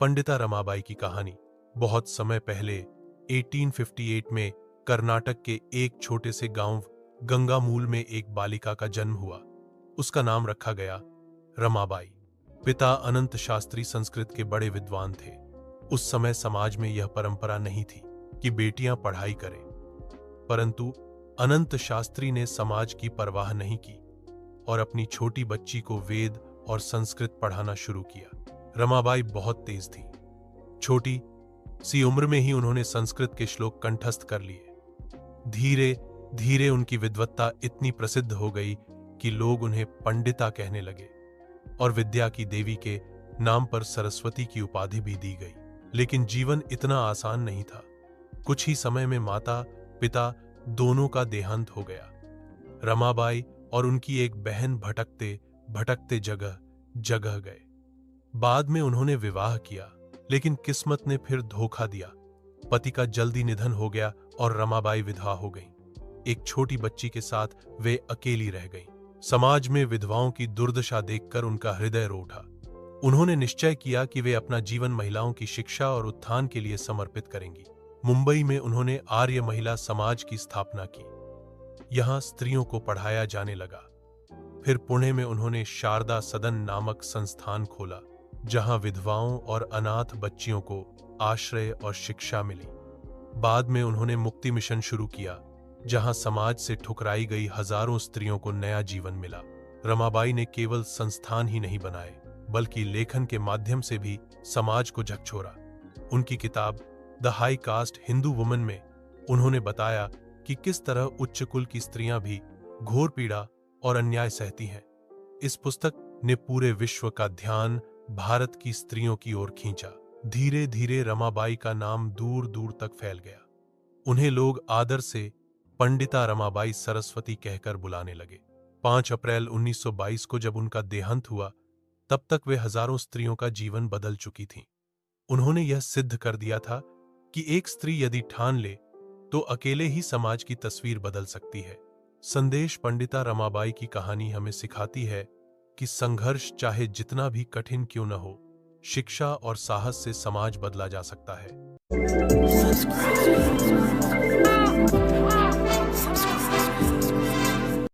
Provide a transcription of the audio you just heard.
पंडिता रमाबाई की कहानी। बहुत समय पहले 1858 में कर्नाटक के एक छोटे से गांव गंगामूल में एक बालिका का जन्म हुआ। उसका नाम रखा गया रमाबाई। पिता अनंत शास्त्री संस्कृत के बड़े विद्वान थे। उस समय समाज में यह परंपरा नहीं थी कि बेटियां पढ़ाई करें, परंतु अनंत शास्त्री ने समाज की परवाह नहीं की और अपनी छोटी बच्ची को वेद और संस्कृत पढ़ाना शुरू किया। रमाबाई बहुत तेज थी। छोटी सी उम्र में ही उन्होंने संस्कृत के श्लोक कंठस्थ कर लिए। धीरे धीरे उनकी विद्वत्ता इतनी प्रसिद्ध हो गई कि लोग उन्हें पंडिता कहने लगे और विद्या की देवी के नाम पर सरस्वती की उपाधि भी दी गई। लेकिन जीवन इतना आसान नहीं था। कुछ ही समय में माता पिता दोनों का देहांत हो गया। रमाबाई और उनकी एक बहन भटकते भटकते जगह जगह गए। बाद में उन्होंने विवाह किया, लेकिन किस्मत ने फिर धोखा दिया। पति का जल्दी निधन हो गया और रमाबाई विधवा हो गईं। एक छोटी बच्ची के साथ वे अकेली रह गईं। समाज में विधवाओं की दुर्दशा देखकर उनका हृदय रो उठा। उन्होंने निश्चय किया कि वे अपना जीवन महिलाओं की शिक्षा और उत्थान के लिए समर्पित करेंगी। मुंबई में उन्होंने आर्य महिला समाज की स्थापना की। यहां स्त्रियों को पढ़ाया जाने लगा। फिर पुणे में उन्होंने शारदा सदन नामक संस्थान खोला, जहां विधवाओं और अनाथ बच्चियों को आश्रय और शिक्षा मिली। बाद में उन्होंने मुक्ति मिशन शुरू किया, जहां समाज से ठुकराई गई हजारों स्त्रियों को नया जीवन मिला। रमाबाई ने केवल संस्थान ही नहीं बनाए, बल्कि लेखन के माध्यम से भी समाज को झकझोरा। उनकी किताब the high cast Hindu woman में उन्होंने बताया कि किस तरह उच्च कुल की स्त्रियां भी घोर पीड़ा और अन्याय सहती हैं। इस पुस्तक ने पूरे विश्व का ध्यान भारत की स्त्रियों की ओर खींचा। धीरे धीरे रमाबाई का नाम दूर दूर तक फैल गया। उन्हें लोग आदर से पंडिता रमाबाई सरस्वती कहकर बुलाने लगे। 5 अप्रैल 1922 को जब उनका देहांत हुआ, तब तक वे हजारों स्त्रियों का जीवन बदल चुकी थीं। उन्होंने यह सिद्ध कर दिया था कि एक स्त्री यदि ठान ले तो अकेले ही समाज की तस्वीर बदल सकती है। संदेश पंडिता रमाबाई की कहानी हमें सिखाती है कि संघर्ष चाहे जितना भी कठिन क्यों न हो, शिक्षा और साहस से समाज बदला जा सकता है।